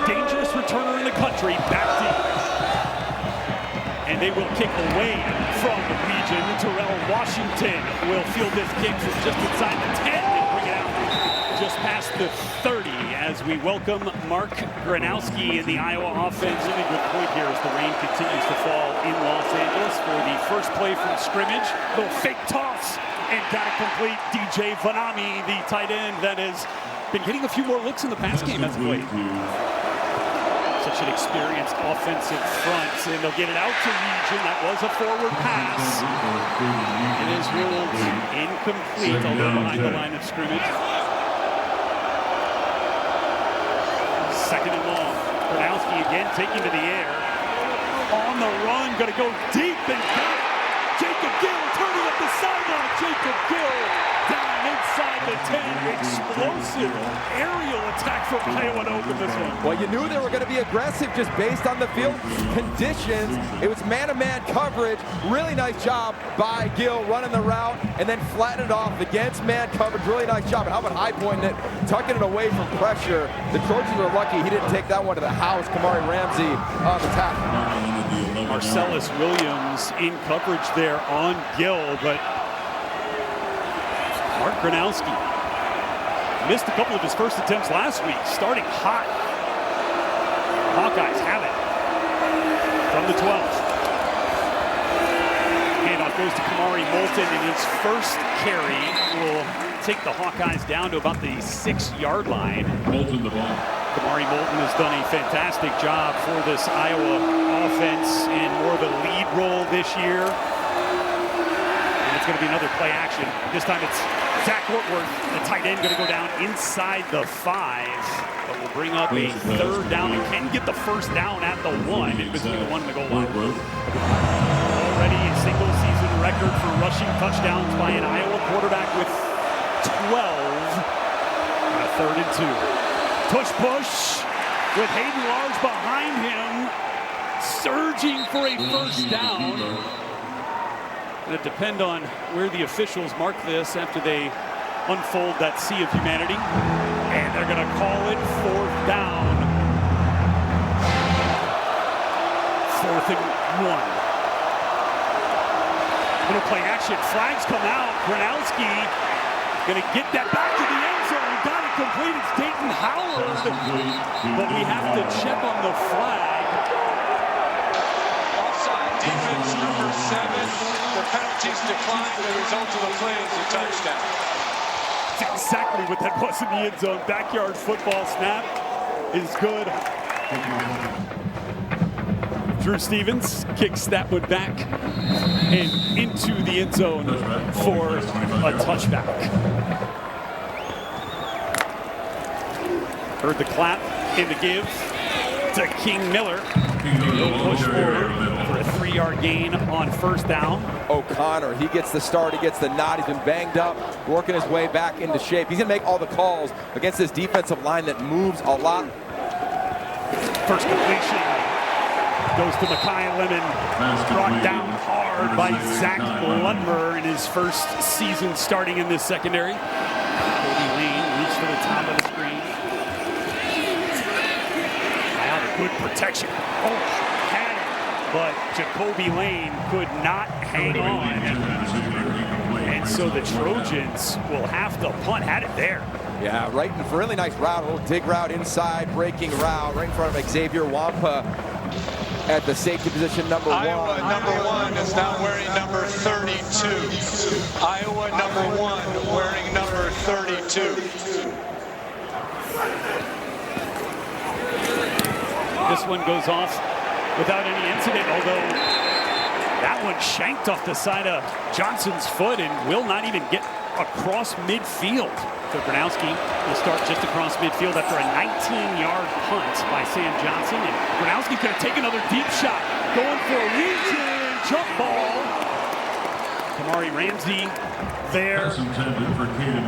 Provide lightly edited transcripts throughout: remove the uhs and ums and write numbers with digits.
dangerous returner in the country, back deep. And they will kick away from the region. Terrell Washington will field this kick from just inside the 10 and bring it out just past the 30 as we welcome Mark Gronowski in the Iowa offense. Really good point here as the rain continues to fall in Los Angeles for the first play from scrimmage. Little fake toss and got it complete. DJ Vanami, the tight end that has been getting a few more looks in the pass game as of late. Such an experienced offensive front, and they'll get it out to region. That was a forward pass. It is ruled incomplete, although behind the line of scrimmage. Second and long. Gronowski again taking to the air. On the run, going to go deep and got it. Jacob Gill turning up the sideline. Jacob Gill down inside the 10. Explosive aerial attack from Iowa to open this one. Well, you knew they were going to be aggressive just based on the field conditions. It was man-to-man coverage. Really nice job by Gill running the route and then flattened it off against man coverage. Really nice job. And how about high pointing it, tucking it away from pressure. The Trojans were lucky he didn't take that one to the house. Kamari Ramsey on the tackle. Marcellus Williams in coverage there on Gill, but Mark Gronowski missed a couple of his first attempts last week, starting hot. Hawkeyes have it from the 12. Handoff goes to Kamari Moulton, and his first carry will take the Hawkeyes down to about the 6-yard line. Moulton the ball. Kamari Moulton has done a fantastic job for this Iowa offense in more of a lead role this year. And it's going to be another play action. This time it's Zach Ortworth, the tight end, going to go down inside the 5. But will bring up a third down and can get the first down at the 1 in between the 1 and the goal line. Already a single season record for rushing touchdowns by an Iowa quarterback with 12 on a 3rd and 2. Push with Hayden Large behind him, surging for a first down. Going to depend on where the officials mark this after they unfold that sea of humanity. And they're going to call it 4th down. 4th and 1. Little play action, flags come out. Gronowski going to get that back to the end zone. Got it complete. It's Dayton Howard. But we have to check on the flag. Offside, defense number 7. The penalties decline. The result of the play is a touchdown. That's exactly what that was in the end zone. Backyard football snap is good. Drew Stevens kicks that one back and into the end zone for a touchback. Heard the clap and the give to King Miller. He'll push forward for a 3-yard gain on first down. O'Connor, he gets the start, he gets the nod. He's been banged up, working his way back into shape. He's going to make all the calls against this defensive line that moves a lot. First completion goes to Mekhi Lemon, brought down hard by Zach Lundmer in his first season starting in this secondary. Cody Lane reached for the top of the screen. Now the good protection. Oh, had it, but Jacoby Lane could not hang on. And so the Trojans will have to punt. Had it there. Yeah, right, really nice route, a little dig route inside, breaking route, right in front of Xavier Wampa at the safety position, number 1. Iowa number 1 is now wearing number 32. Iowa number 1 wearing number 32. This one goes off without any incident, although that one shanked off the side of Johnson's foot and will not even get across midfield. So Gronowski will start just across midfield after a 19-yard punt by Sam Johnson. And Gronowski could have taken another deep shot. Going for a region jump ball. Kamari Ramsey there.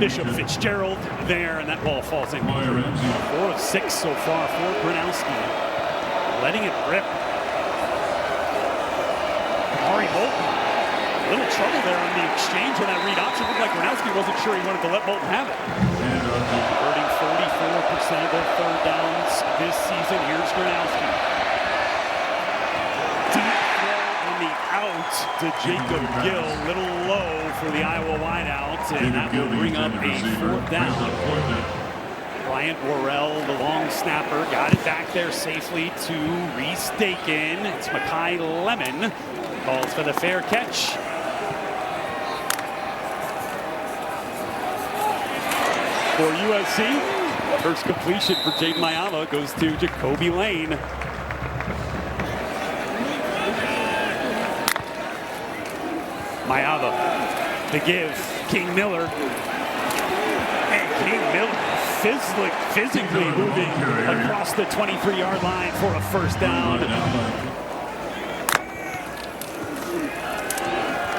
Bishop Fitzgerald there. And that ball falls in. 4 of 6 so far for Gronowski. Letting it rip. Kamari Moulton. A little trouble there on the exchange on that read option. Looked like Gronowski wasn't sure he wanted to let Moulton have it. Converting 44% of their 3rd downs this season. Here's Gronowski. Deep throw in the out to Jacob Gill. Little low for the Iowa wideout, and that will bring up a 4th down. Bryant Worrell, the long snapper, got it back there safely to Reese Dakin. It's Makai Lemon. Calls for the fair catch. For USC, first completion for Jaden Mayava goes to Jacoby Lane. Mayava, the give, King Miller. And King Miller physically moving across the 23-yard line for a 1st down.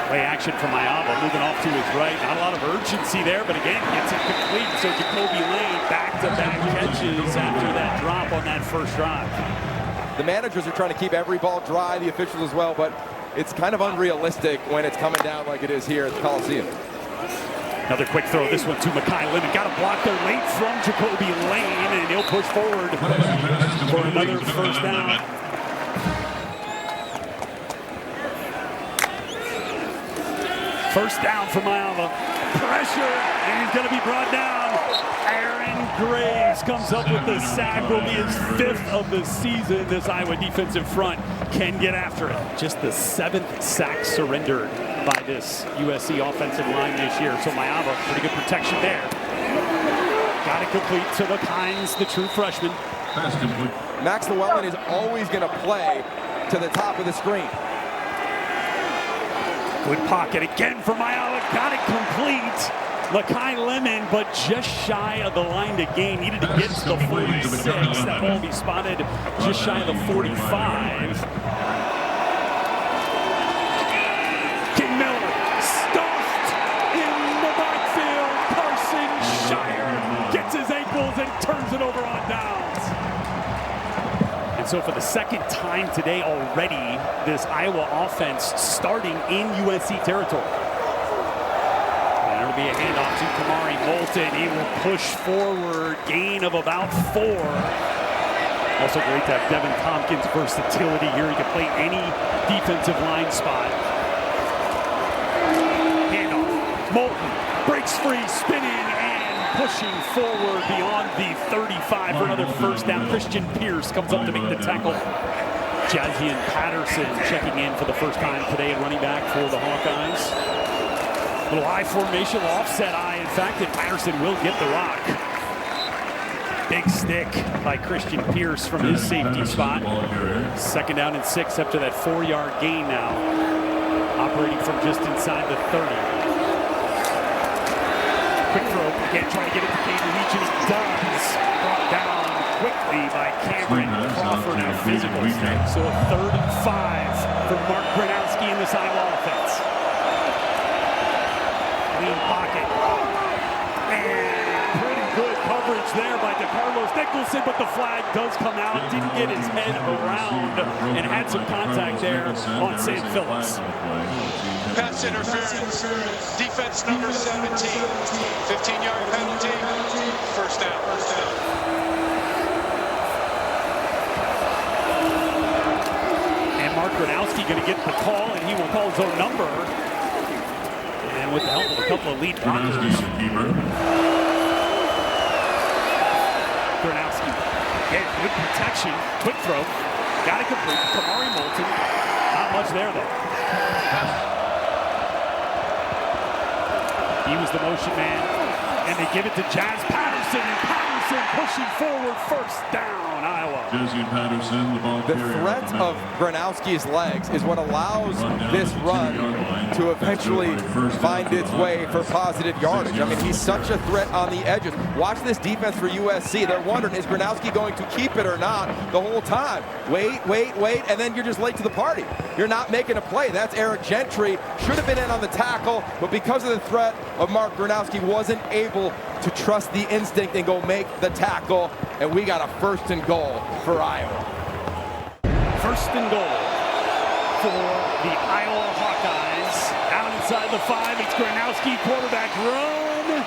Play action from Mayava, moving off to his right. Not a lot of urgency there, but again, gets it complete. So Jacoby Lane back-to-back catches after that drop on that first drive. The managers are trying to keep every ball dry, the officials as well, but it's kind of unrealistic when it's coming down like it is here at the Coliseum. Another quick throw, this one to Makai Lemon. Got a block there late from Jacoby Lane, and he'll push forward for another 1st down. First down for Mayava. Pressure, and he's going to be brought down. Aaron Graves comes up with the sack. Will be his 5th of the season. This Iowa defensive front can get after it. Just the 7th sack surrendered by this USC offensive line this year. So Mayava, pretty good protection there. Got it complete to McHines, the true freshman. Max Llewellyn is always going to play to the top of the screen. Good pocket again for Mayava. Got it complete. Makai Lemon, but just shy of the line to gain. Needed to get to the 46. That ball be spotted just shy of the 45. King Miller stuffed in the backfield. Carson Shire gets his ankles and turns it over on downs. And so for the 2nd time today already, this Iowa offense starting in USC territory. Be a handoff to Kamari Moulton. He will push forward, gain of about 4. Also great to have Devin Tompkins' versatility here. He can play any defensive line spot. Handoff. Moulton breaks free, spinning and pushing forward beyond the 35 for another 1st down. Christian Pierce comes up to make the tackle. Jazian Patterson checking in for the 1st time today at running back for the Hawkeyes. Little I formation, offset I, in fact, and Patterson will get the rock. Big stick by Christian Pierce from his safety spot. 2nd down and 6 after that 4-yard gain now. Operating from just inside the 30. Quick throw, again, trying to get it to Caden Leach, and he does. Brought down quickly by Cameron Crawford in a physical stick. So a 3rd and 5 for Mark Gronowski in this Iowa offense. Clean pocket. And pretty good coverage there by DeCarlos Nicholson, but the flag does come out. Didn't get his head around and had some contact there on Sam Phillips. Pass interference. Defense number 17. 15-yard penalty. 1st down. And Mark Gronowski going to get the call, and he will call his own number. And with the help of a couple of lead blockers. Gronowski, again, good protection, quick throw, got it complete. Kamari Moulton, not much there though. He was the motion man, and they give it to Jazz Patterson, and Patterson pushing forward, 1st down, Iowa. Patterson, the ball The threat of Gronowski's legs is what allows this run to eventually find its way for positive yardage. I mean, he's such a threat on the edges. Watch this defense for USC. They're wondering, is Gronowski going to keep it or not the whole time? Wait, and then you're just late to the party. You're not making a play. That's Eric Gentry. Should have been in on the tackle, but because of the threat of Mark Gronowski, wasn't able to trust the instinct and go make the tackle, and we got a 1st and goal for Iowa. 1st and goal for the Iowa Hawkeyes. Down inside the 5, it's Gronowski, quarterback run,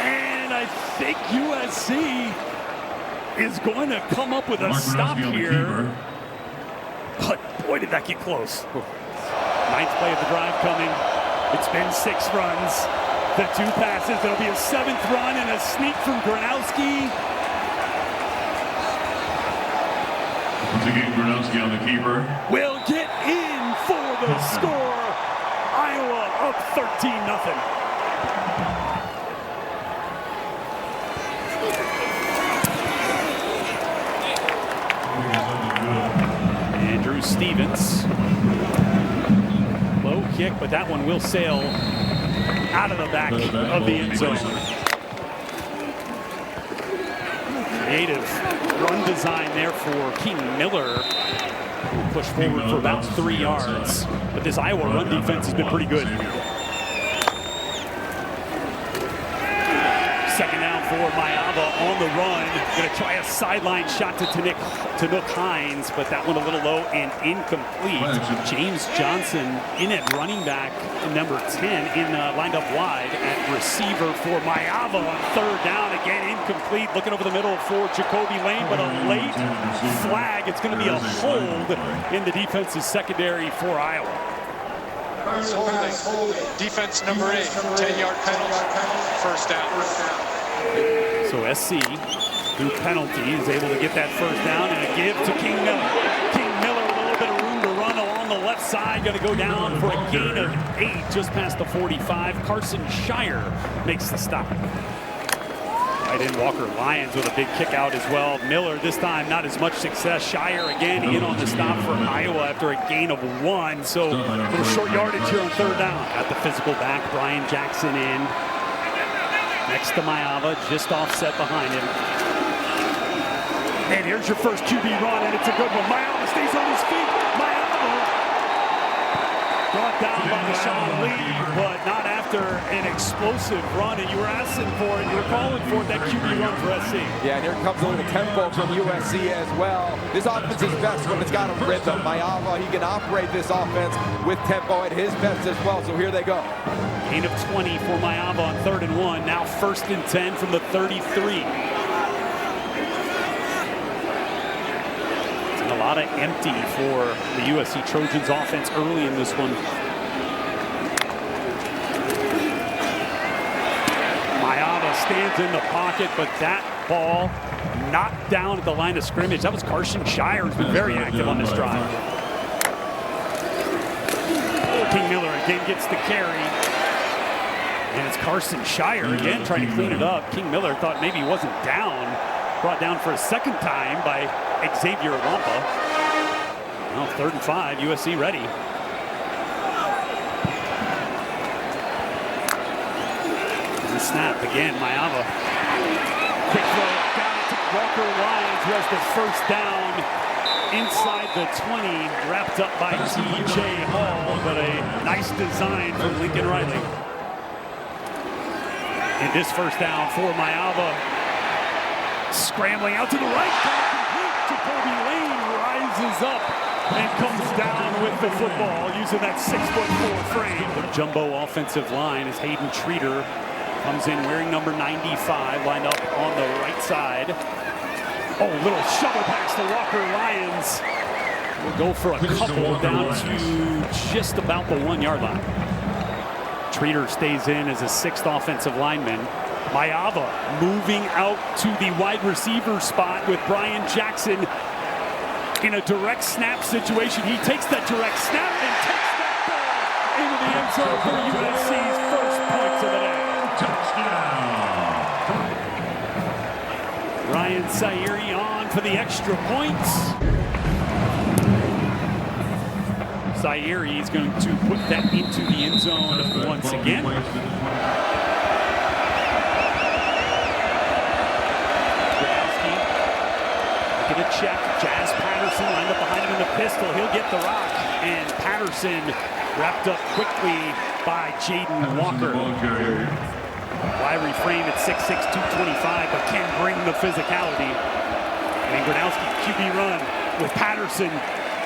and I think USC is going to come up with a stop here. But boy, did that get close. Ninth play of the drive coming. It's been 6 runs. The 2 passes. There'll be a 7th run and a sneak from Gronowski. Once again, Gronowski on the keeper. Will get in for the score. Iowa up 13-0. Andrew Stevens. Low kick, but that one will sail out of the back of the end zone. Creative run design there for King Miller. Push forward for about 3 yards. But this Iowa run defense has been pretty good. Second down for Mayava on the run. Going to try a sideline shot to Tanook Hines, but that one a little low and incomplete. James Johnson in at running back, number 10, lined up wide at receiver for Mayava on 3rd down. Again, incomplete. Looking over the middle for Jacoby Lane, but a late flag. It's going to be a hold in the defense's secondary for Iowa. Holding. Defense number 8, 10-yard penalty. First down. So SC, through penalty, is able to get that first down and a give to King Miller. King Miller with a little bit of room to run along the left side. Going to go down for a gain of 8 just past the 45. Carson Shire makes the stop. Right in Walker Lyons with a big kick out as well. Miller this time not as much success. Shire again in on the stop for Iowa after a gain of 1. So a little short yardage here on 3rd down. Got the physical back. Brian Jackson in. Next to Mayava, just offset behind him. And here's your first QB run, and it's a good one. Mayava stays on his feet. Mayava brought down by Deshaun Lee, but not after an explosive run. And you were asking for it, you were calling for it, that QB run for SC. Yeah, and here comes a little tempo from USC as well. This offense is best when it's got a rhythm. Mayava, he can operate this offense with tempo at his best as well. So here they go. Gain of 20 for Mayava on 3rd and 1. Now 1st and 10 from the 33. A lot of empty for the USC Trojans offense early in this one. Mayava stands in the pocket, but that ball knocked down at the line of scrimmage. That was Carson Shire, who's been very active on this drive. King Miller again gets the carry. And it's Carson Shire again trying to clean it up. King Miller thought maybe he wasn't down. Brought down for a 2nd time by Xavier Wampa. Well, 3rd and 5, USC ready. And the snap again, Mayava. Quick throw down to Walker Lyons, who has the first down inside the 20, wrapped up by T.J. Hall, but a nice design from Lincoln Riley. And this first down for Mayava. Scrambling out to the right, complete. Jacoby Lane rises up and comes down with the football using that 6'4" frame. The jumbo offensive line as Hayden Treater comes in wearing number 95, lined up on the right side. Oh, little shovel pass to Walker Lyons. We'll go for a couple down to just about the 1-yard line. Treater stays in as a 6th offensive lineman. Mayava moving out to the wide receiver spot with Brian Jackson in a direct snap situation. He takes that direct snap and takes that ball into the end zone for USC's first points of the day. Touchdown. Ryan Sairi on for the extra points. Sairi is going to put that into the end zone once again. Get a check. Jazz Patterson lined up behind him in the pistol. He'll get the rock. And Patterson wrapped up quickly by Jaden Walker. Wiry frame at 6'6", 225, but can bring the physicality. And Gronowski QB run with Patterson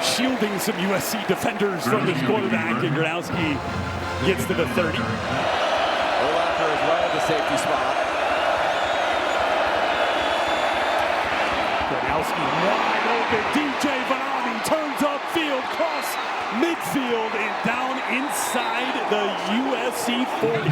shielding some USC defenders from his quarterback. And Gronowski gets to the 30. Urlacher is right at the safety spot. Gronowski wide open. DJ Vanami turns upfield, cross midfield, and down inside the USC 40.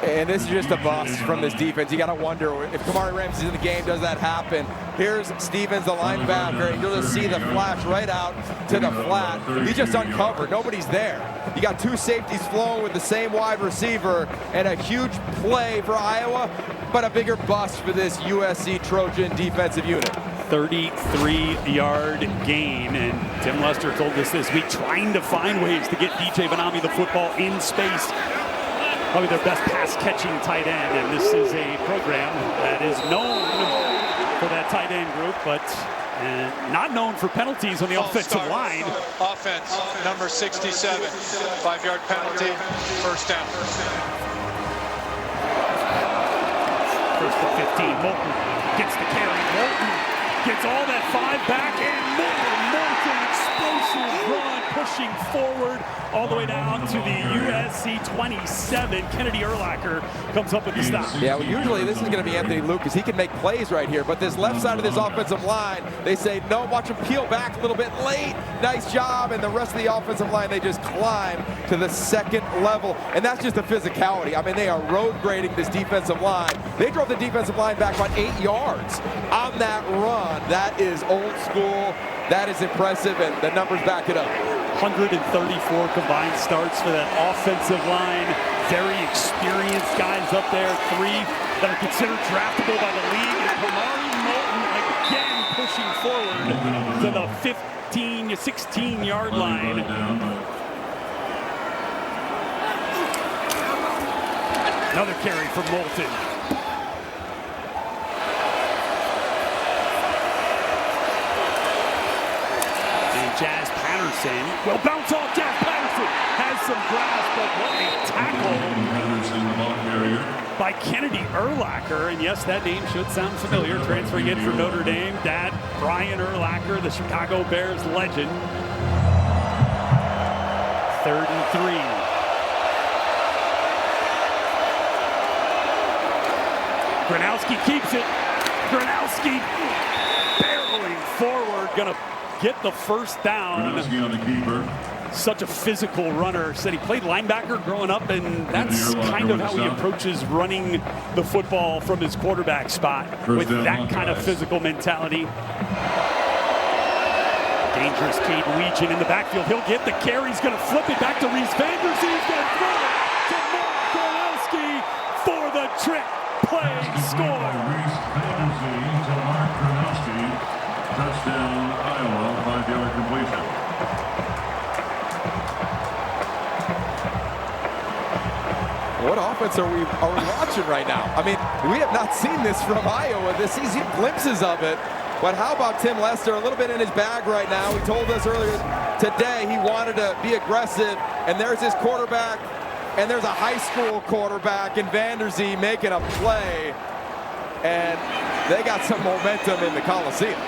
And this is just a bust from this defense. You got to wonder if Kamari Ramsey's in the game, does that happen? Here's Stevens, the linebacker, and you'll just see the flash right out to the flat. He's just uncovered. Nobody's there. You got two safeties flowing with the same wide receiver, and a huge play for Iowa, but a bigger bust for this USC Trojan defensive unit. 33-yard gain, and Tim Lester told us this week, trying to find ways to get DJ Vanami the football in space. Probably their best pass-catching tight end, and this is a program that is known for that tight end group, but not known for penalties on the offensive line. Offense, number 67, 5-yard penalty, first down. First to 15, Moulton gets the carry. Moulton gets all that 5 back, and Moulton, explosive run, pushing forward all the way down to the USC 27. Kennedy Urlacher comes up with the stop. Yeah, well, usually this is going to be Anthony Lucas. He can make plays right here, but this left side of this offensive line, they say, no, watch him peel back a little bit late. Nice job, and the rest of the offensive line, they just climb to the second level, and that's just the physicality. I mean, they are road grading this defensive line. They drove the defensive line back about 8 yards on that run. That is old school. That is impressive, and the numbers back it up. 134 combined starts for that offensive line. Very experienced guys up there. 3 that are considered draftable by the league. And Kamari Moulton again pushing forward to the 16-yard line. Another carry from Moulton. Jazz Patterson will bounce off. Jazz Patterson has some grasp, but what a tackle by Kennedy Urlacher. And yes, that name should sound familiar. Transferring in from Notre Dame, Dad Brian Urlacher, the Chicago Bears legend. 3rd and 3. Gronowski keeps it. Gronowski barreling forward, gonna get the first down. On the keeper. Such a physical runner. Said he played linebacker growing up, and that's kind of how he approaches running the football from his quarterback spot, with that kind of physical mentality. Dangerous Cade Legion in the backfield. He'll get the carry. He's going to flip it back to Reese Vandersee. He's going to throw it to Mark Gronowski for the trick play score. Reese Vandersee to Mark Gronowski. Touchdown, Iowa, 5-yard completion. What offense are we watching right now? I mean, we have not seen this from Iowa this season. Glimpses of it. But how about Tim Lester? A little bit in his bag right now. He told us earlier today he wanted to be aggressive. And there's his quarterback. And there's a high school quarterback in Vandersee making a play. And they got some momentum in the Coliseum.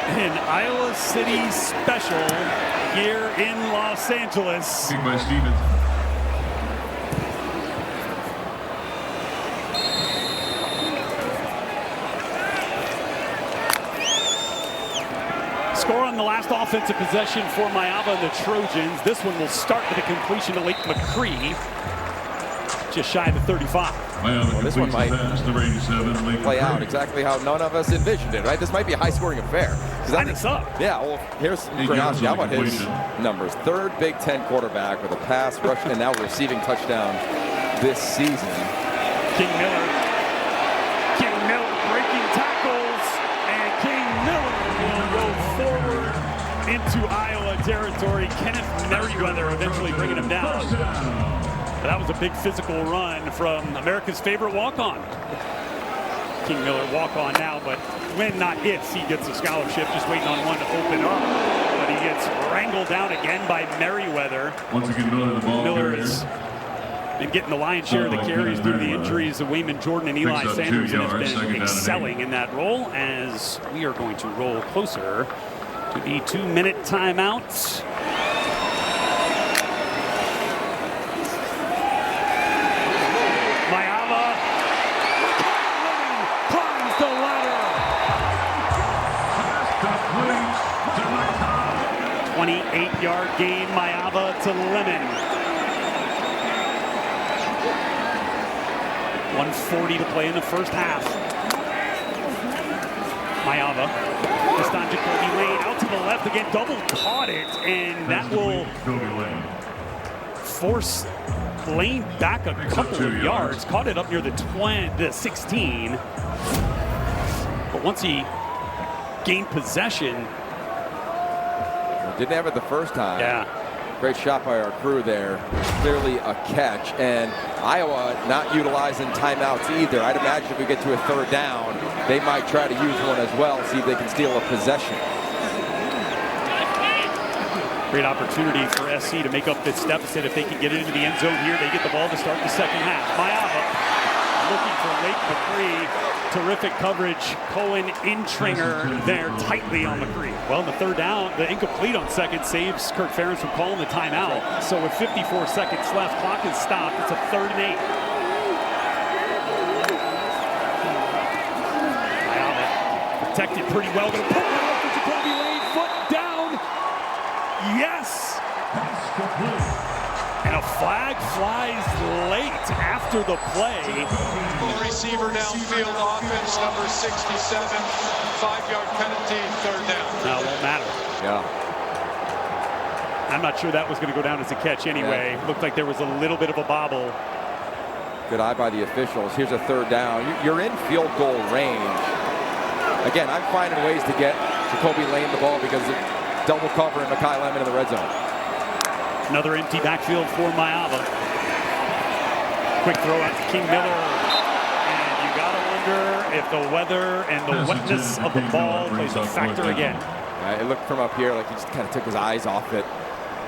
An Iowa City special here in Los Angeles. Kick by Stevens. Score on the last offensive possession for Mayava and the Trojans. This one will start with a completion to Lake McCree, just shy of the 35. Well, this one might play out exactly how none of us envisioned it, right? This might be a high-scoring affair. Line us up. Yeah, well, here's Gronowski. How about his numbers? 3rd Big Ten quarterback with a pass, rush, and now receiving touchdown this season. King Miller breaking tackles, and King Miller will go forward into Iowa territory. Kenneth Merriweather eventually bringing him down. That was a big physical run from America's favorite walk-on. King Miller walk-on now, but when, not if, he gets a scholarship, just waiting on one to open up. But he gets wrangled down again by Merriweather. Once again, Miller has been getting the lion's share of the carries due to the injuries of Wayman Jordan and Eli Sanders, and has been excelling in that role, as we are going to roll closer to the 2-minute timeout. 28-yard gain, Mayava to Lemon. 1:40 to play in the first half. Mayava, this time Jacoby Lane out to the left again, double caught it, and that will force Lane back a couple of yards. Caught it up near the 16. But once he gained possession. Didn't have it the first time. Yeah. Great shot by our crew there. Clearly a catch. And Iowa not utilizing timeouts either. I'd imagine if we get to a third down, they might try to use one as well, see if they can steal a possession. Great opportunity for SC to make up this deficit. If they can get it into the end zone here, they get the ball to start the second half. Mayava looking for Lake McCree. Terrific coverage. Cohen Intringer there tightly on McCree. Well, in the third down, the incomplete on second saves Kirk Ferentz from calling the timeout. So with 54 seconds left, clock is stopped. It's a 3rd and 8. Mayava protected pretty well. Going to pull it out for Jacoby Lane. Foot down. Yes. And a flag flies late after the play. Receiver downfield, offense number 67, 5-yard penalty, 3rd down. No, it won't matter. Yeah. I'm not sure that was going to go down as a catch anyway. Yeah. Looked like there was a little bit of a bobble. Good eye by the officials. Here's a 3rd down. You're in field goal range. Again, I'm finding ways to get Jacoby Lane the ball because of double cover and Makai Lemon in the red zone. Another empty backfield for Mayava. Quick throw out to King Miller. And you got to wonder if the weather and the wetness of the ball plays a factor again. It looked from up here like he just kind of took his eyes off it.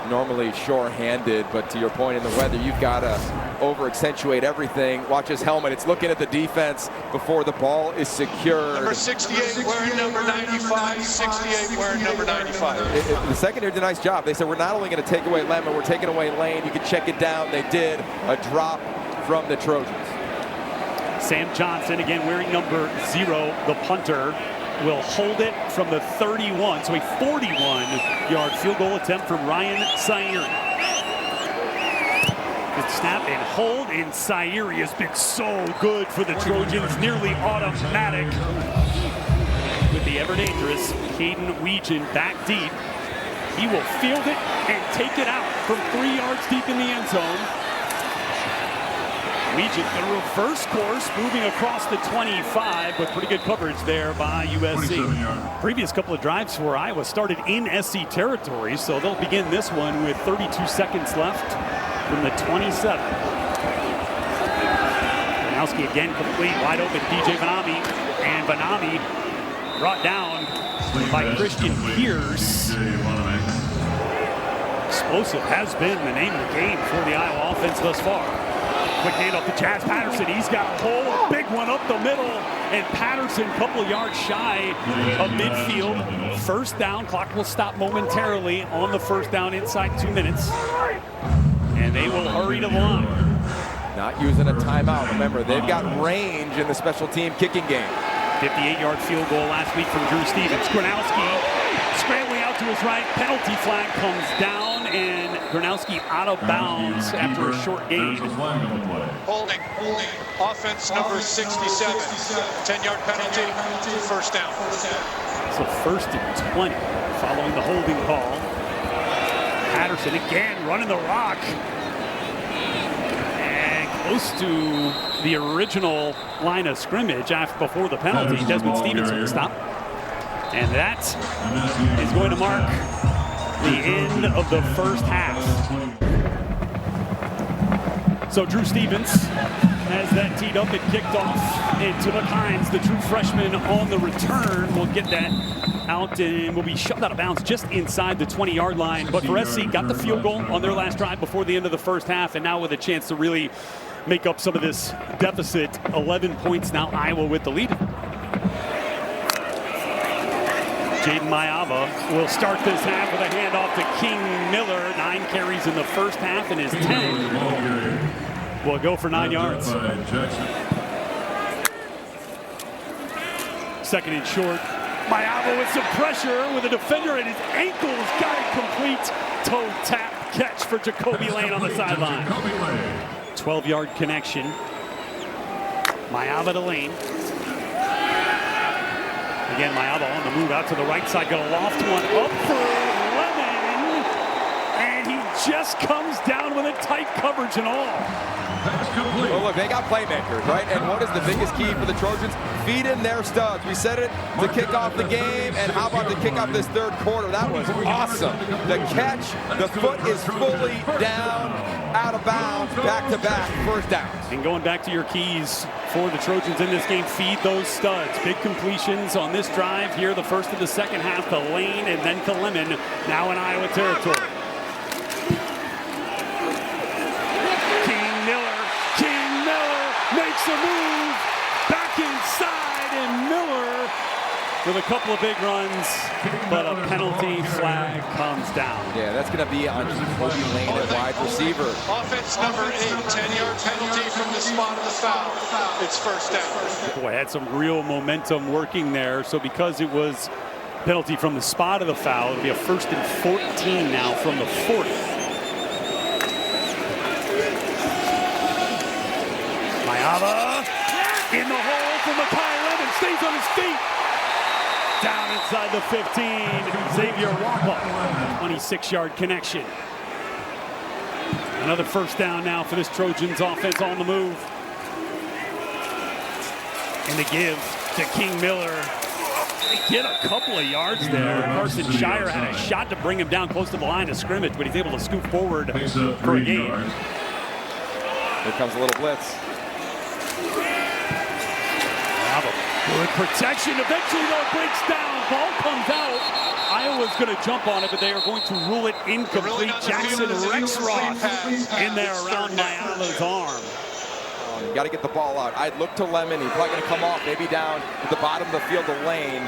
Normally sure-handed, but to your point in the weather, you've got to over-accentuate everything. Watch his helmet. It's looking at the defense before the ball is secured. Number 68 wearing number 95, 68 wearing number 95. The secondary did a nice job. They said, we're not only going to take away Lemon, we're taking away Lane. You can check it down. They did. A drop from the Trojans. Sam Johnson, again wearing number 0, the punter, will hold it from the 31. So a 41-yard field goal attempt from Ryan Sayuri. Good snap and hold, and Sayuri has been so good for the Trojans, nearly automatic. With the ever-dangerous Caden Weegan back deep. He will field it and take it out from 3 yards deep in the end zone. Weegan, the reverse course, moving across the 25, but pretty good coverage there by USC. Previous couple of drives for Iowa started in SC territory, so they'll begin this one with 32 seconds left from the 27. Gronowski again complete, wide open, DJ Vanami, and Vanami brought down by Christian Pierce. Explosive has been the name of the game for the Iowa offense thus far. Quick handoff to Jazz Patterson. He's got a hole, a big one up the middle, and Patterson a couple yards shy of midfield. 1st down, clock will stop momentarily on the 1st down inside 2 minutes. And they will hurry to the line. Not using a timeout. Remember, they've got range in the special team kicking game. 58-yard field goal last week from Drew Stevens. Gronowski scrambling out to his right. Penalty flag comes down, and Gronowski out of bounds after a short gain. Holding. Offense number 67. 10-yard penalty. 1st down. So 1st and 20 following the holding call. Patterson again running the rock. And close to the original line of scrimmage before the penalty. Desmond Stevens will stop. And that is going to mark the end of the 1st half. So Drew Stevens has that teed up and kicked off into McHines, the true freshman on the return. Will get that out and will be shoved out of bounds just inside the 20-yard line. But for SC, got the field goal on their last drive before the end of the 1st half, and now with a chance to really make up some of this deficit. 11 points now, Iowa with the lead. Jaden Mayava will start this half with a handoff to King Miller. 9 carries in the 1st half, and his 10 will go for 9 yards. 2nd and short. Mayava with some pressure with a defender at his ankles. Got it complete. Toe tap catch for Jacoby Lane on the sideline. 12-yard connection. Mayava to Lane. Again, Mayava on the move out to the right side. Going to loft one up for Lemon. And he just comes down with it, tight coverage and all. Well, look, they got playmakers, right? And what is the biggest key for the Trojans? Feed in their studs. We said it to kick off the game, and how about to kick off this third quarter? That was awesome. The catch, the foot is fully down, out of bounds, back-to-back first downs. And going back to your keys for the Trojans in this game, feed those studs. Big completions on this drive here, the first of the second half to Lane and then to Lemon, now in Iowa territory. Makes a move, back inside, and Miller with a couple of big runs, but a penalty flag comes down. Yeah, that's going to be on Jacoby Lane at wide receiver. Offense number 8, 10-yard penalty from the spot of the foul. It's first down. Boy, had some real momentum working there, so because it was penalty from the spot of the foul, it'll be a 1st and 14 now from the 40. Mayava in the hole for Makai Lemon, stays on his feet. Down inside the 15, Xavier Wampa, 26-yard connection. Another first down now for this Trojans offense on the move. And the give to King Miller. They get a couple of yards there. Carson Shire had a shot to bring him down close to the line of scrimmage, but he's able to scoop forward for a gain. Here comes a little blitz. Good protection. Eventually, though, it breaks down. Ball comes out. Iowa's going to jump on it, but they are going to rule it incomplete. Jackson Rexroth in there around Mayava's arm. You got to get the ball out. I'd look to Lemon. He's probably going to come off, maybe down at the bottom of the field to Lane.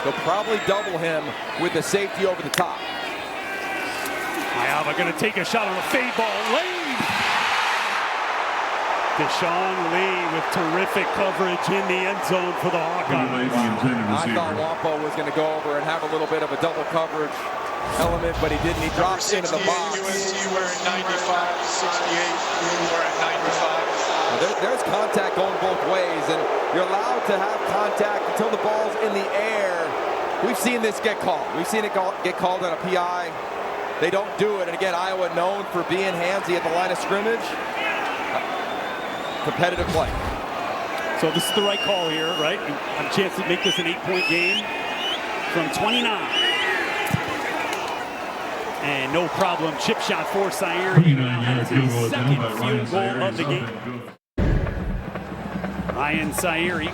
They'll probably double him with the safety over the top. Mayava going to take a shot on a fade ball. Lane! Deshaun Lee with terrific coverage in the end zone for the Hawkeyes. I thought Wampo was going to go over and have a little bit of a double coverage element, but he didn't. He drops into the box. USC wearing 95, 68 wearing 95. There's contact going both ways, and you're allowed to have contact until the ball's in the air. We've seen this get called. We've seen it get called on a PI. They don't do it, and again, Iowa known for being handsy at the line of scrimmage. Competitive play. So this is the right call here, right? Have a chance to make this an 8-point game from 29. And no problem, chip shot for Sayeri. That's his second field goal of the game. Ryan Sayeri.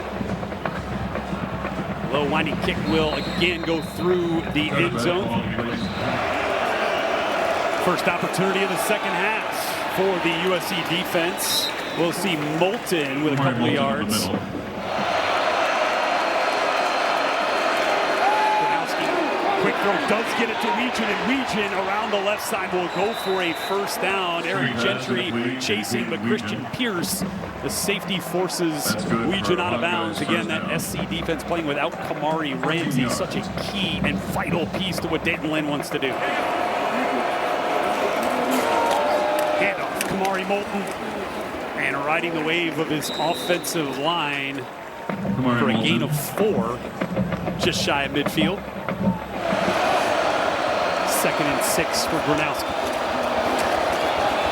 Low winding kick will again go through the end zone. First opportunity of the second half for the USC defense. We'll see Moulton with a couple of yards. Quick throw does get it to Weegan, and Weegan around the left side will go for a first down. Eric Gentry chasing, but Christian Pierce, the safety, forces Weegan out of bounds. Again, that SC defense playing without Kamari Ramsey, such a key and vital piece to what Dayton Lynn wants to do. Handoff, Kamari Moulton. And riding the wave of his offensive line for a gain of 4, just shy of midfield. 2nd and 6 for Gronowski.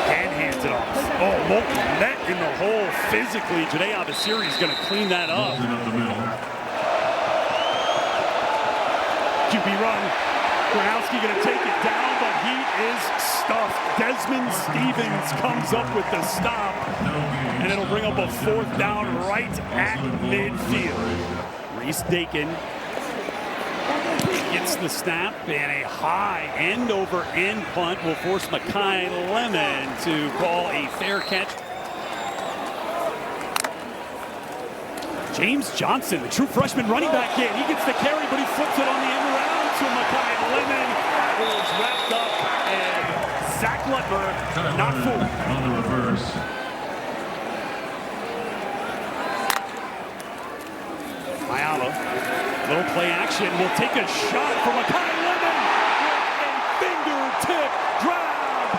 And hands it off. Oh, Moulton met in the hole physically. Janae Abasiri is going to clean that up. QB run. Gronowski going to take it down, but he is stuffed. Desmond Stevens comes up with the stop, and it'll bring up a 4th down right at midfield. Reese Dakin gets the snap, and a high end-over-end punt will force Makai Lemon to call a fair catch. James Johnson, the true freshman running back in. He gets the carry, but he flips it on the end around to Makai Lemon. Is wrapped up, and Zach Lutmer not fooled. On the reverse. Mayava Little play action. Will take a shot from Hawkeye Lemon with a fingertip grab.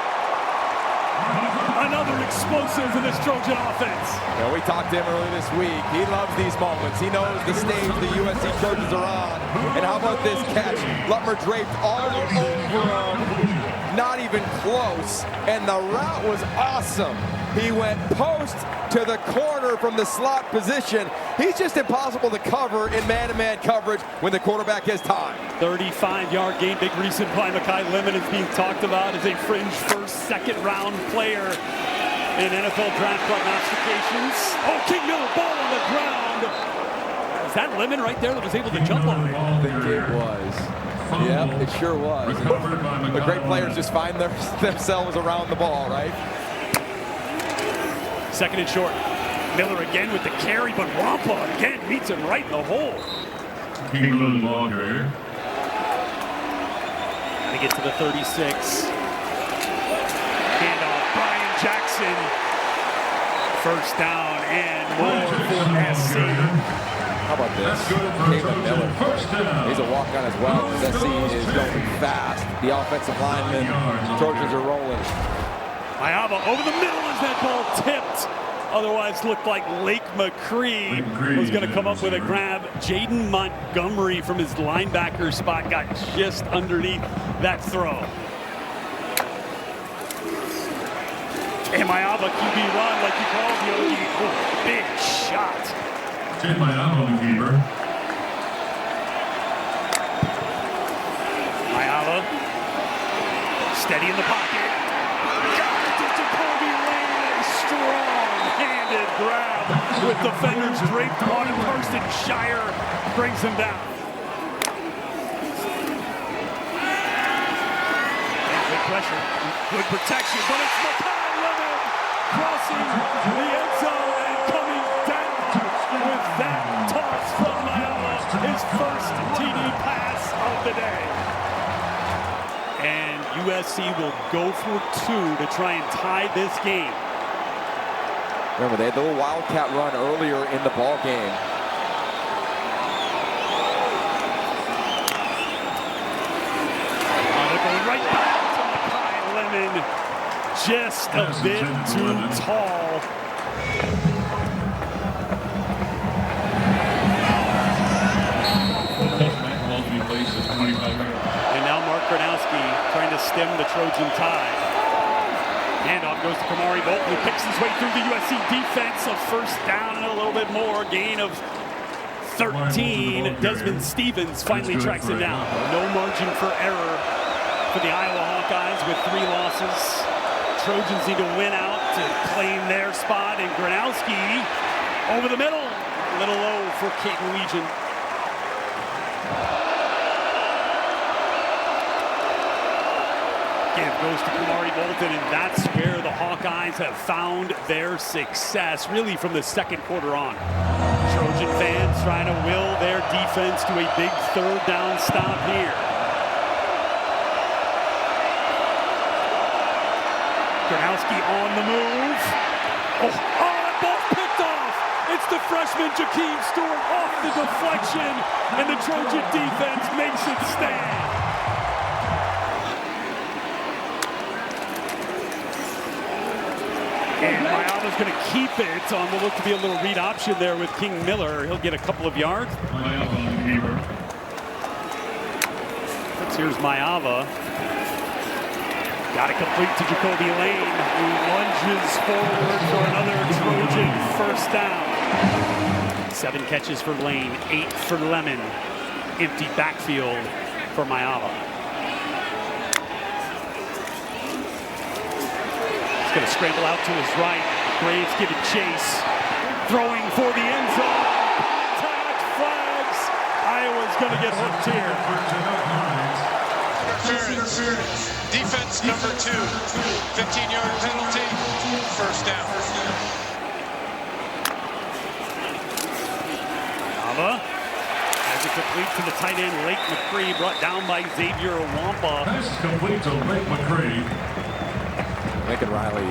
Another explosive in this Trojan offense. Yeah, we talked to him earlier this week. He loves these moments. He knows the stage the USC Trojans are on. And how about this catch? Lutmer draped all over him. Not even close. And the route was awesome. He went post to the corner from the slot position. He's just impossible to cover in man-to-man coverage when the quarterback has time. 35-yard gain. Big recent by Hawkeye Lemon is being talked about as a fringe first, second-round player in NFL draft prognostications. Oh, King Miller, ball on the ground. Is that Lemon right there that was able to jump on it? I think it was. Yep, it sure was. The great players just find themselves around the ball, right? Second and short. Miller again with the carry, but Wampa again meets him right in the hole. King Miller, ball carrier. They get to the 36. Handoff, Brian Jackson. First down and more for SC. How about this? Caleb Miller. He's a walk-on as well. SC is going fast. The offensive linemen, Trojans are rolling. Mayava over the middle as that ball tipped. Otherwise looked like Lake McCree was going to come up with a grab. Jaden Montgomery from his linebacker spot got just underneath that throw. And Mayava QB run like you called Yogi. Oh, big shot. Take Mayava, the keeper. Mayava steady in the pocket. Strong-handed grab with defenders draped on him. Carson Shire brings him down. And good pressure, good protection, but it's Hawkeye Lemon crossing the end zone and coming down with that toss from Mayava, his first TD pass of the day. And USC will go for two to try and tie this game. Remember, they had the little Wildcat run earlier in the ball game. Going right back to Hawkeye Lemon. Just a bit too tall. And now Mark Gronowski trying to stem the Trojan tide. Handoff goes to Kamari Bolton, who picks his way through the USC defense. A first down and a little bit more. Gain of 13. Desmond Stevens finally tracks him down. No margin for error for the Iowa Hawkeyes with 3 losses. Trojans need to win out to claim their spot. And Gronowski over the middle. A little low for Caton Legion. Give goes to Kamari Bolton, and that's where the Hawkeyes have found their success, really from the second quarter on. Trojan fans trying to will their defense to a big third down stop here. Gronowski on the move. Oh, that ball picked off. It's the freshman Jakeem Stewart off the deflection, and the Trojan defense makes it stand. And Mayava's going to keep it on what looked to be a little read option there with King Miller. He'll get a couple of yards. Here's Mayava. Got it complete to Jacoby Lane, who lunges forward for another Trojan first down. 7 catches for Lane, 8 for Lemon. Empty backfield for Mayava. Going to scramble out to his right. Graves giving chase. Throwing for the end zone. Contact flags. Iowa's going to get hooked here. Interference. Defense number 2. 15-yard penalty. First down. Ava has it complete to the tight end Lake McCree, brought down by Xavier Wampa. Pass complete to Lake McCree. Lincoln Riley,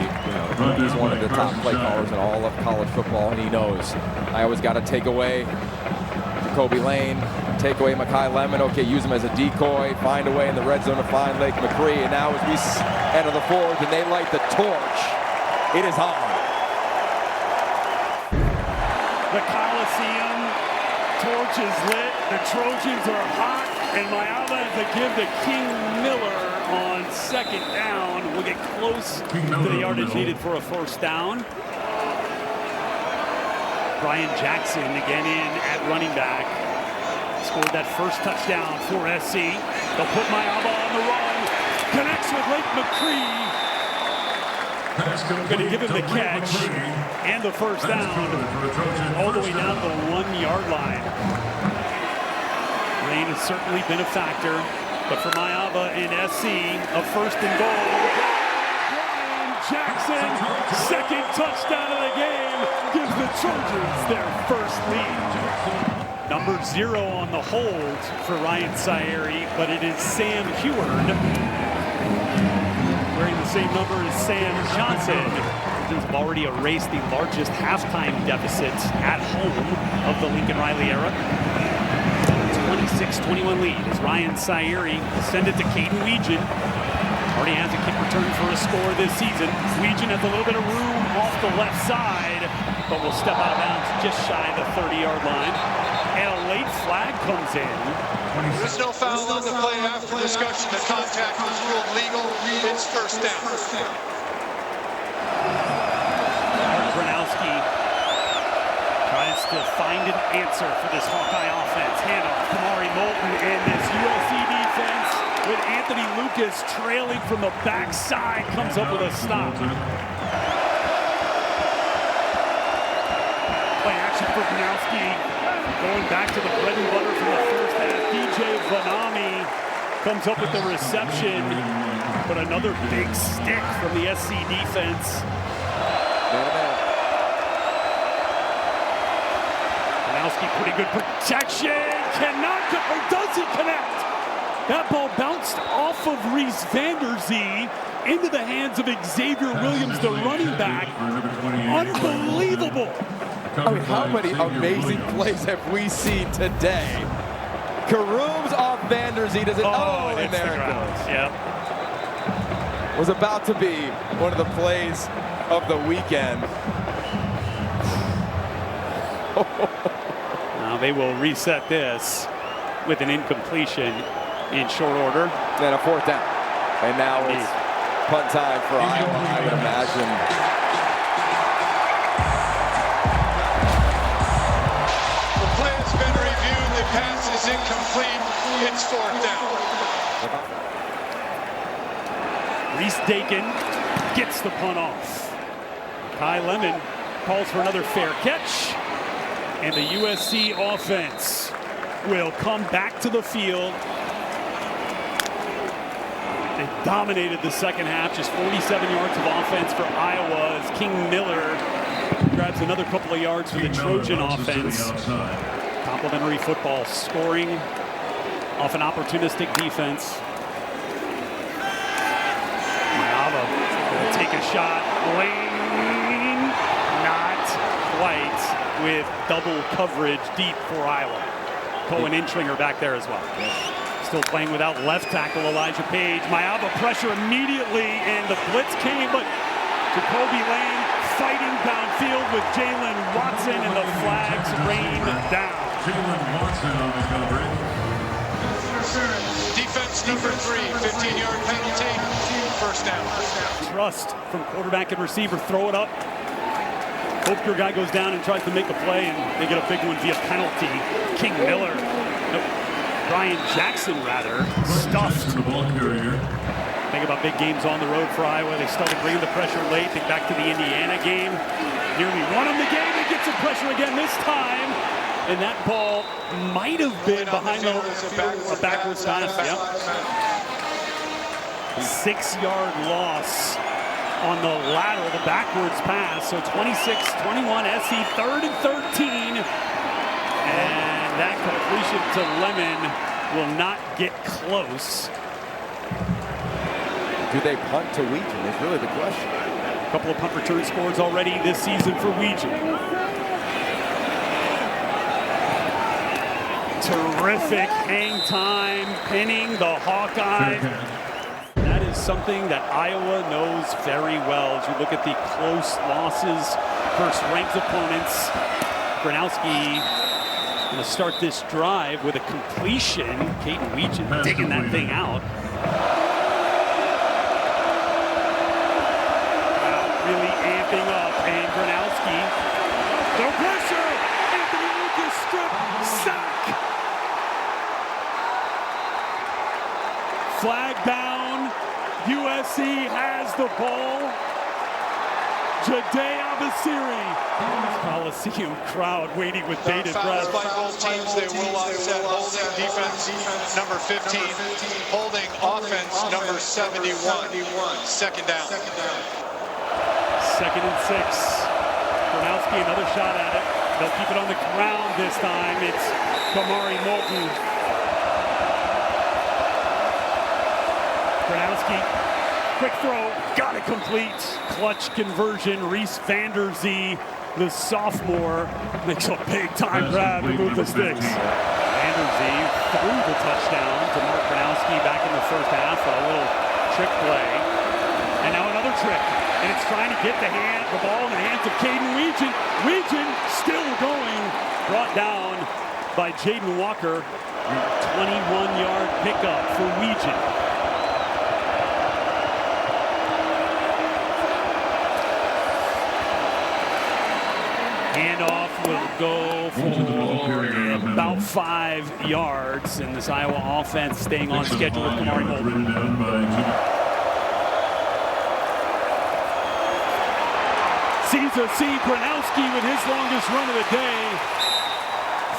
he's one of the top play callers in all of college football, and he knows Iowa's got to take away Jacoby Lane. take away Makai Lemon. Okay, use him as a decoy, find a way in the red zone to find Lake McCree. And now as we enter the fourth and they light the torch, it is on. The Coliseum torch is lit. The Trojans are hot, and Mayava has to give to King Miller on second down. We'll get close to the yardage needed for a first down. Brian Jackson again in at running back. Scored that first touchdown for SC. They'll put Mayava on the run. Connects with Lake McCree. Going to give him the catch and the first down all the way down to the 1 yard line. Rain has certainly been a factor, but for Mayava and SC, a first and goal. Brian Jackson, second touchdown of the game, gives the Trojans their first lead. Number 0 on the hold for Ryan Sayeri, but it is Sam Heward wearing the same number as Sam Johnson. Trojans have already erased the largest halftime deficit at home of the Lincoln Riley era. 26-21 lead as Ryan Sayeri send it to Caden Weegan. Already has a kick return for a score this season. Weegan has a little bit of room off the left side, but will step out of bounds just shy of the 30-yard line. And a late flag comes in. There's no foul on the play after discussion. The contact was ruled legal. It's first down. Gronowski tries to find an answer for this Hawkeye offense. Handoff, Kamari Moulton, and this USC defense with Anthony Lucas trailing from the backside comes up with a stop. Play action for Gronowski. Going back to the bread and butter from the first half, DJ Vanami comes up with the reception, but another big stick from the SC defense. Gronowski, pretty good protection, cannot, or does he connect? That ball bounced off of Reese Vanderzee into the hands of Xavier Williams, the running back. Unbelievable. I mean, how many amazing plays have we seen today? Karooms off Vanderzee, does it? Oh, and there it goes. Yep. Was about to be one of the plays of the weekend. Now they will reset this with an incompletion in short order. Then a fourth down. And now it's punt time for Iowa, I would imagine. Pass is incomplete. It's fourth down. Reese Dakin gets the punt off. Kai Lemon calls for another fair catch. And the USC offense will come back to the field. They dominated the second half. Just 47 yards of offense for Iowa as King Miller grabs another couple of yards for the Trojan offense. Complimentary football, scoring off an opportunistic defense. Mayava will take a shot. Lane, not quite, with double coverage deep for Iowa. Cohen Intringer back there as well. Still playing without left tackle Elijah Page. Mayava pressure immediately, and the blitz came, but Jacoby Lane fighting downfield with Jalen Watson, and the flags rain down. Jalen Watson on the coverage. Defense number 3, 15-yard penalty, first down. Trust from quarterback and receiver, throw it up. Hope your guy goes down and tries to make a play, and they get a big one via penalty. King Miller, Brian Jackson rather, stuffed. The ball carrier. Think about big games on the road for Iowa. They started bringing the pressure late. Think back to the Indiana game. Nearly won them the game. They get some pressure again this time. And that ball might have been behind a backwards pass. Yep. 6-yard loss on the lateral, the backwards pass. So 26-21 SC, 3rd and 13. And that completion to Lemon will not get close. Do they punt to Weegan is really the question. A couple of punt return scores already this season for Weegan. Terrific hang time, pinning the Hawkeye. That is something that Iowa knows very well. As you look at the close losses versus ranked opponents, Gronowski going to start this drive with a completion. Caden Weechen digging that thing out. Really amping up, and Gronowski, no pressure, Anthony Lucas strip, sack. Flag down, USC has the ball. Jade Abasiri. Coliseum crowd waiting with bated breath. By both teams, they will offset holding defense number 15, holding offense number 71. Second down. 2nd and 6. Gronowski, another shot at it. They'll keep it on the ground this time. It's Kamari Moulton. Gronowski, quick throw, got it complete. Clutch conversion. Reese Vanderzee, the sophomore, makes a big time grab to move the sticks. Vanderzee threw the touchdown to Mark Gronowski back in the first half. A little trick play. And now another trick. And it's trying to get the ball in the hands of Caden Weechen. Weechen still going. Brought down by Jaden Walker. 21-yard pickup for Weechen. Handoff will go for about 5 yards. And this Iowa offense staying on schedule with Kamari Moulton. Caesar C. Gronowski with his longest run of the day.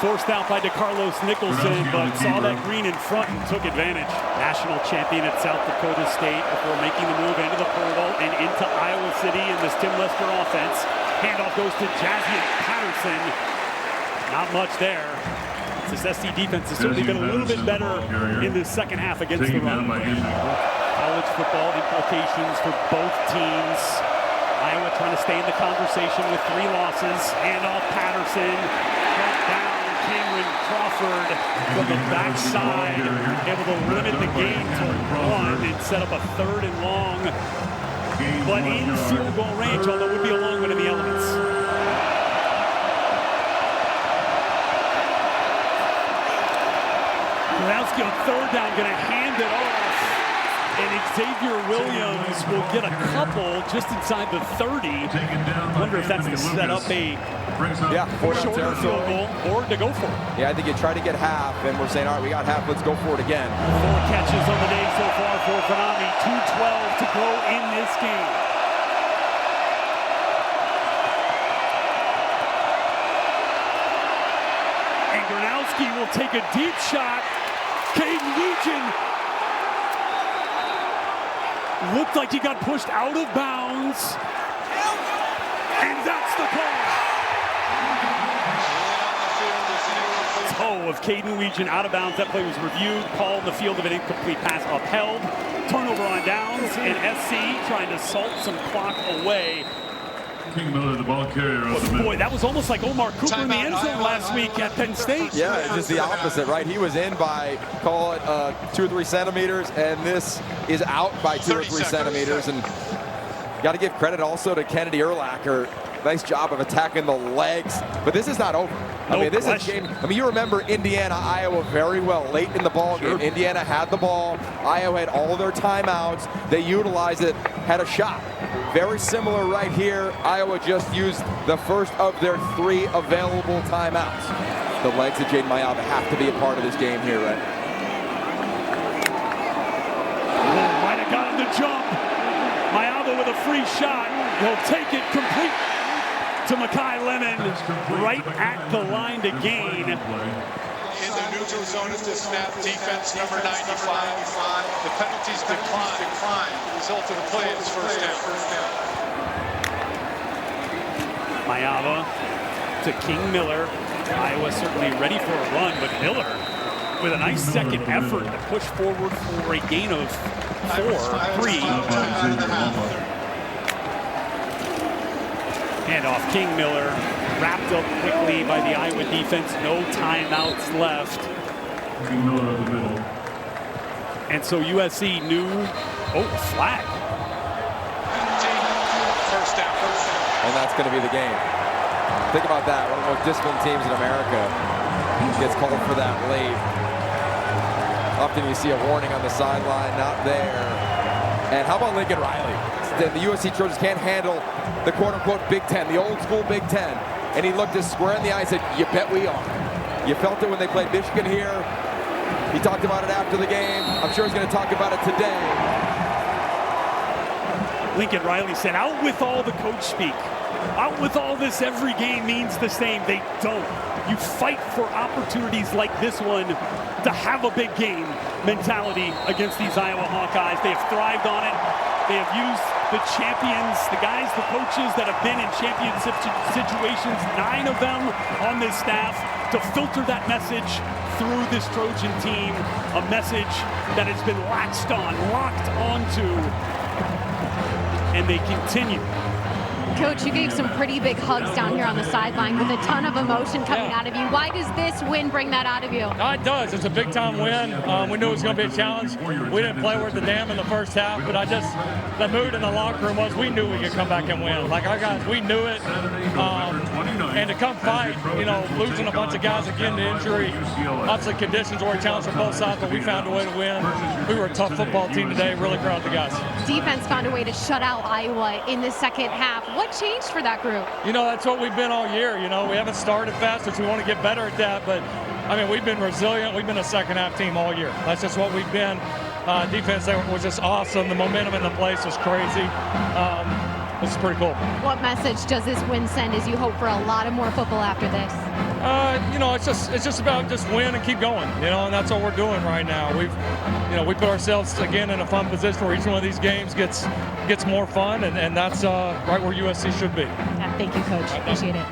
Forced out by DeCarlos Nicholson, but saw that green in front and took advantage. National champion at South Dakota State before making the move into the portal and into Iowa City in this Tim Lester offense. Handoff goes to Jazian Patterson. Not much there. This SC defense has certainly been a little bit better in this second half against the run. College football implications for both teams. Iowa trying to stay in the conversation with 3 losses. Handoff Patterson. Brought down Cameron Crawford from the backside. Able to limit the game to 1 and set up a 3rd and long. But in field goal range, although it would be a long one in the elements. Gronowski on 3rd down, going to hand it off. And Xavier Williams will get a couple just inside the 30. I wonder if that's to set up a shorter field goal or to go for it. Yeah, I think you try to get half, and we're saying, all right, we got half, let's go for it again. 4 catches on the day so far for Fanami. 2:12 to go in this game. And Gronowski will take a deep shot. Caden Weechen looked like he got pushed out of bounds. And that's the call. Toe of Caden Weechen out of bounds. That play was reviewed, called the field of an incomplete pass upheld. Turnover on downs, and SC trying to salt some clock away. King Miller, the ball carrier on the middle. Boy, that was almost like Omar Cooper in the end zone last week at Penn State. Yeah, it's just the opposite, right? He was in by, call it 2 or 3 centimeters, and this is out by 2 or 3 centimeters. And got to give credit also to Kennedy Urlacher. Nice job of attacking the legs, but this is not over. I mean, this is game. I mean, you remember Indiana, Iowa very well. Late in the ball game, Indiana had the ball. Iowa had all of their timeouts. They utilized it, had a shot. Very similar right here. Iowa just used the first of their 3 available timeouts. The legs of Jaden Mayava have to be a part of this game here, right? Might have gotten the jump. Mayava with a free shot. He'll take it complete to Makai Lemon, right at the line to gain. In the neutral zone is the snap defense, number 95. The penalties decline. The result of the play is first down. Mayava to King Miller. Iowa certainly ready for a run, but Miller with a nice second effort to push forward for a gain of 3. Handoff King Miller. wrapped up quickly by the Iowa defense. No timeouts left. Miller in the middle. And so USC knew, flag. First down. And that's going to be the game. Think about that. One of the most disciplined teams in America gets called for that late. Often you see a warning on the sideline, not there. And how about Lincoln Riley? The USC Trojans can't handle the quote-unquote Big Ten, the old school Big Ten. And he looked us square in the eye and said, you bet we are. You felt it when they played Michigan here. He talked about it after the game. I'm sure he's going to talk about it today. Lincoln Riley said, out with all the coach speak. Out with all this, every game means the same. They don't. You fight for opportunities like this one to have a big game mentality against these Iowa Hawkeyes. They have thrived on it. They have used the champions, the guys, the coaches that have been in championship situations, 9 of them on this staff, to filter that message through this Trojan team, a message that has been latched on, locked onto, and they continue. Coach, you gave some pretty big hugs down here on the sideline with a ton of emotion coming out of you. Why does this win bring that out of you? It does. It's a big-time win. We knew it was going to be a challenge. We didn't play worth a damn in the first half, but the mood in the locker room was we knew we could come back and win. Like, our guys, we knew it. And to come fight, losing a bunch of guys again to injury, obviously conditions were a challenge for both sides, but we found a way to win. We were a tough football team today. Really proud of the guys. Defense found a way to shut out Iowa in the second half. What changed for that group? That's what we've been all year. We haven't started fast, which we want to get better at that, but we've been resilient. We've been a second half team all year. That's just what we've been. Defense was just awesome. The momentum in the place was crazy. This is pretty cool. What message does this win send as you hope for a lot of more football after this? It's just about just win and keep going, and that's what we're doing right now. We put ourselves again in a fun position where each one of these games gets more fun, and that's right where USC should be. Yeah, thank you, Coach. Appreciate it.